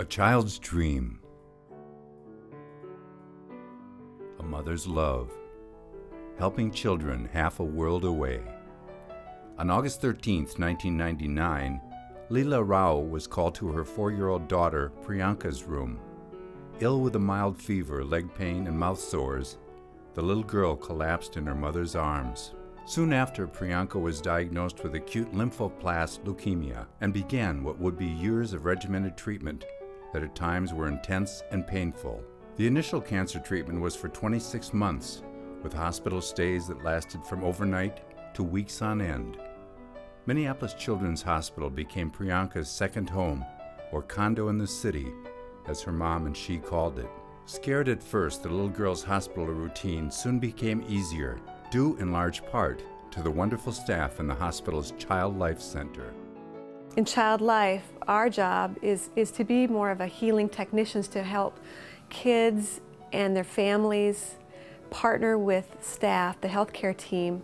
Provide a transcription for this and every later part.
child's dream, a mother's love, helping children half a world away. On August 13, 1999, Leela Rao was called to her 4-year-old daughter Priyanka's room. Ill with a mild fever, leg pain, and mouth sores, the little girl collapsed in her mother's arms. Soon after, Priyanka was diagnosed with acute lymphoblast leukemia and began what would be years of regimented treatment that at times were intense and painful. The initial cancer treatment was for 26 months, with hospital stays that lasted from overnight to weeks on end. Minneapolis Children's Hospital became Priyanka's second home, or condo in the city, as her mom and she called it. Scared at first, the little girl's hospital routine soon became easier, due in large part to the wonderful staff in the hospital's Child Life Center. In Child Life, our job is to be more of a healing technicians to help kids and their families partner with staff, the healthcare team,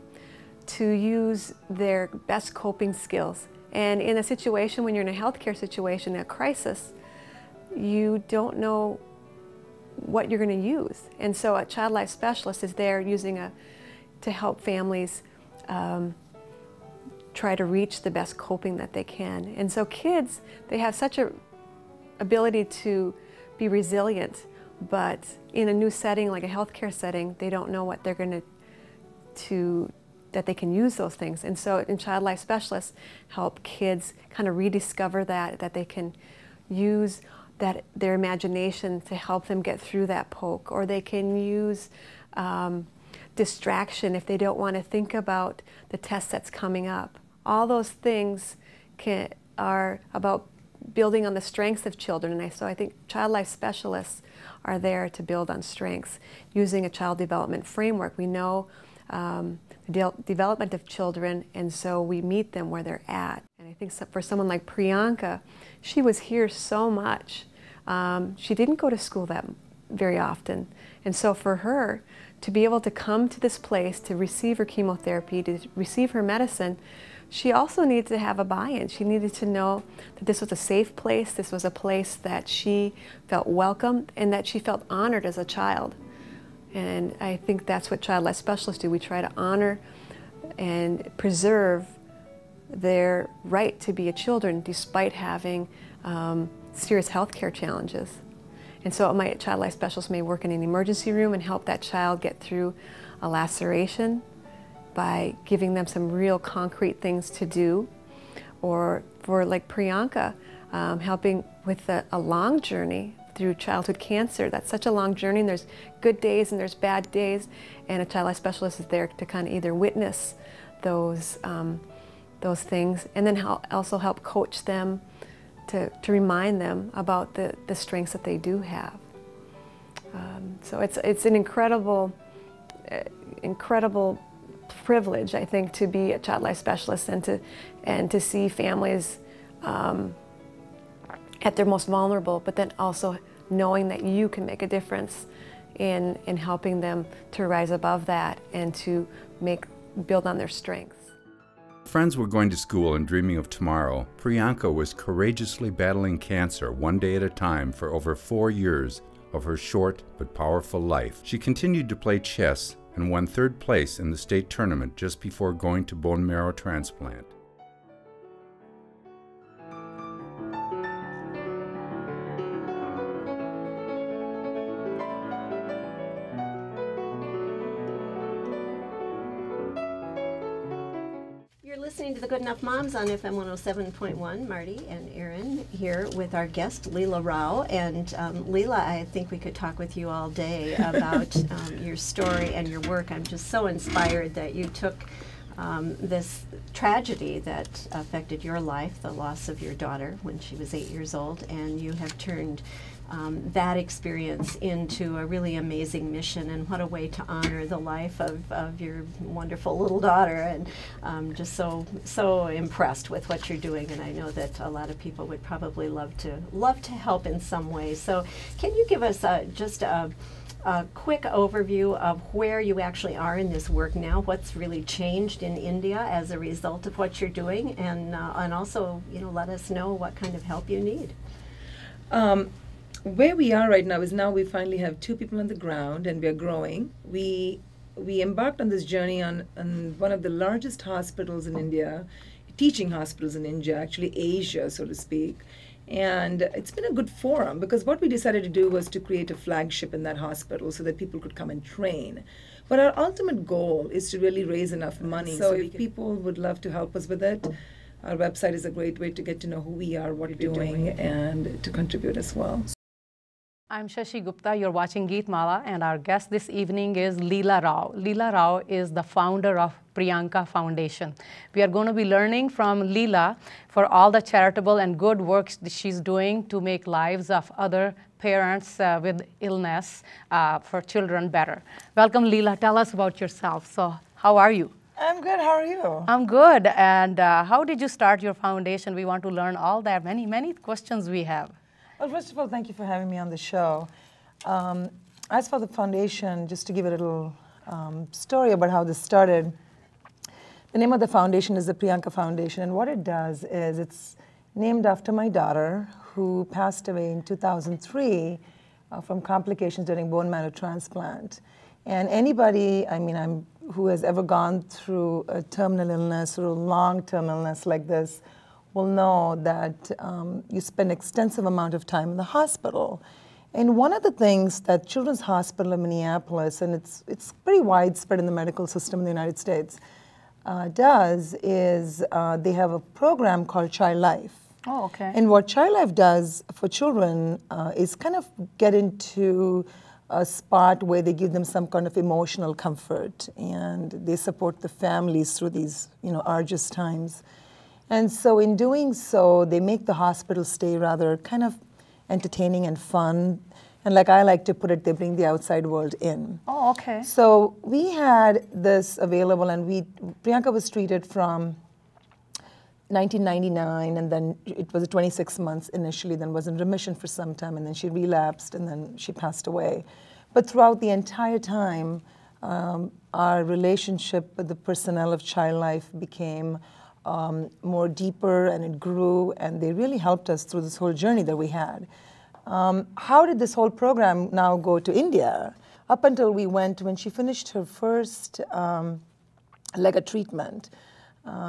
to use their best coping skills. And in a situation, when you're in a healthcare situation, a crisis, you don't know what you're going to use. And so a child life specialist is there to help families try to reach the best coping that they can. And so kids, they have such an ability to be resilient, but in a new setting like a healthcare setting, they don't know what they're going that they can use those things. And so in Child Life Specialists help kids kind of rediscover that they can use their imagination to help them get through that poke, or they can use distraction if they don't want to think about the test that's coming up. All those things are about building on the strengths of children, and so I think Child Life Specialists are there to build on strengths using a child development framework. We know the development of children, and so we meet them where they're at. And I think for someone like Priyanka, she was here so much. She didn't go to school that very often, and so for her to be able to come to this place to receive her chemotherapy, to receive her medicine, she also needed to have a buy-in. She needed to know that this was a safe place, this was a place that she felt welcome and that she felt honored as a child. And I think that's what Child Life Specialists do. We try to honor and preserve their right to be a children despite having serious healthcare challenges. And so my Child Life Specialist may work in an emergency room and help that child get through a laceration by giving them some real concrete things to do. Or for like Priyanka, helping with a long journey through childhood cancer. That's such a long journey, and there's good days and there's bad days, and a Child Life Specialist is there to kind of either witness those things and then also help coach them to remind them about the strengths that they do have. So it's an incredible privilege, I think, to be a Child Life Specialist and to see families at their most vulnerable, but then also knowing that you can make a difference in helping them to rise above that and to build on their strengths. Friends were going to school and dreaming of tomorrow. Priyanka was courageously battling cancer one day at a time for over 4 years of her short but powerful life. She continued to play chess and won 3rd place in the state tournament just before going to bone marrow transplant. Listening to the Good Enough Moms on FM 107.1. Marty and Erin here with our guest Leela Rao. And Leela, I think we could talk with you all day about your story and your work. I'm just so inspired that you took this tragedy that affected your life, the loss of your daughter when she was 8 years old, and you have turned that experience into a really amazing mission. And what a way to honor the life of your wonderful little daughter. And I'm just so impressed with what you're doing, and I know that a lot of people would probably love to help in some way. So can you give us just a quick overview of where you actually are in this work now, what's really changed in India as a result of what you're doing, and also, let us know what kind of help you need. Where we are right now is now we finally have 2 people on the ground and we are growing. We embarked on this journey on one of the largest hospitals in India, teaching hospitals in India, actually Asia, so to speak. And it's been a good forum because what we decided to do was to create a flagship in that hospital so that people could come and train. But our ultimate goal is to really raise enough money. So if people would love to help us with it, our website is a great way to get to know who we are, what we're doing, and to contribute as well. I'm Shashi Gupta, you're watching Geet Mala, and our guest this evening is Leela Rao. Leela Rao is the founder of Priyanka Foundation. We are going to be learning from Leela for all the charitable and good works that she's doing to make lives of other parents with illness for children better. Welcome, Leela. Tell us about yourself. So, how are you? I'm good. How are you? I'm good. And how did you start your foundation? We want to learn all that. Many questions we have. Well, first of all, thank you for having me on the show. As for the foundation, just to give a little story about how this started, the name of the foundation is the Priyanka Foundation, and what it does is it's named after my daughter, who passed away in 2003 from complications during bone marrow transplant. And anybody, who has ever gone through a terminal illness or a long-term illness like this will know that you spend extensive amount of time in the hospital. And one of the things that Children's Hospital of Minneapolis, and it's pretty widespread in the medical system in the United States, does is they have a program called Child Life. Oh, okay. And what Child Life does for children is kind of get into a spot where they give them some kind of emotional comfort, and they support the families through these, arduous times. And so in doing so, they make the hospital stay rather kind of entertaining and fun. And like I like to put it, they bring the outside world in. Oh, okay. So we had this available, and Priyanka was treated from 1999, and then it was 26 months initially, then was in remission for some time, and then she relapsed, and then she passed away. But throughout the entire time, our relationship with the personnel of Child Life became more deeper, and it grew, and they really helped us through this whole journey that we had. How did this whole program now go to India? Up until we went, when she finished her first leg of treatment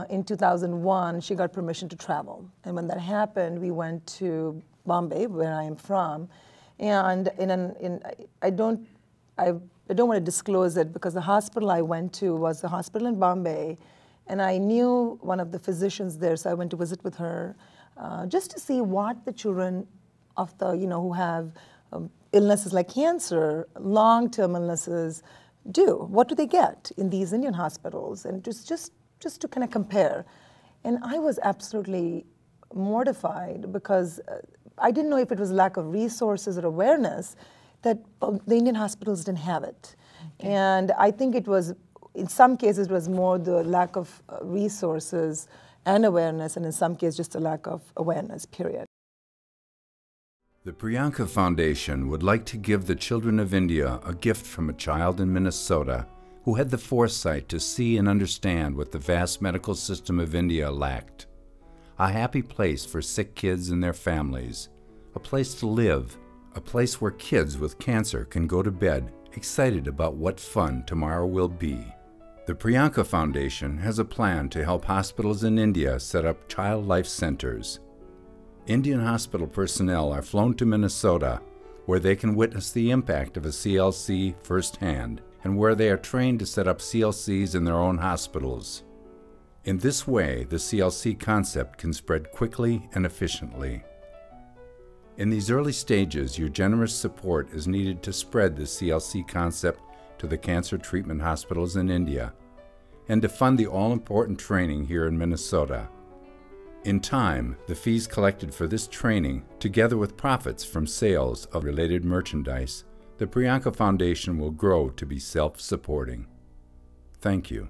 in 2001, she got permission to travel. And when that happened, we went to Bombay, where I am from, and I don't want to disclose it because the hospital I went to was a hospital in Bombay. And I knew one of the physicians there, so I went to visit with her just to see what the children of the, who have illnesses like cancer, long-term illnesses, do. What do they get in these Indian hospitals? And just to kind of compare. And I was absolutely mortified because I didn't know if it was lack of resources or awareness that the Indian hospitals didn't have it. Okay. And I think it was, in some cases, it was more the lack of resources and awareness, and in some cases, just a lack of awareness, period. The Priyanka Foundation would like to give the children of India a gift from a child in Minnesota who had the foresight to see and understand what the vast medical system of India lacked. A happy place for sick kids and their families, a place to live, a place where kids with cancer can go to bed excited about what fun tomorrow will be. The Priyanka Foundation has a plan to help hospitals in India set up child life centers. Indian hospital personnel are flown to Minnesota, where they can witness the impact of a CLC firsthand, and where they are trained to set up CLCs in their own hospitals. In this way, the CLC concept can spread quickly and efficiently. In these early stages, your generous support is needed to spread the CLC concept to the cancer treatment hospitals in India, and to fund the all-important training here in Minnesota. In time, the fees collected for this training, together with profits from sales of related merchandise, the Priyanka Foundation will grow to be self-supporting. Thank you.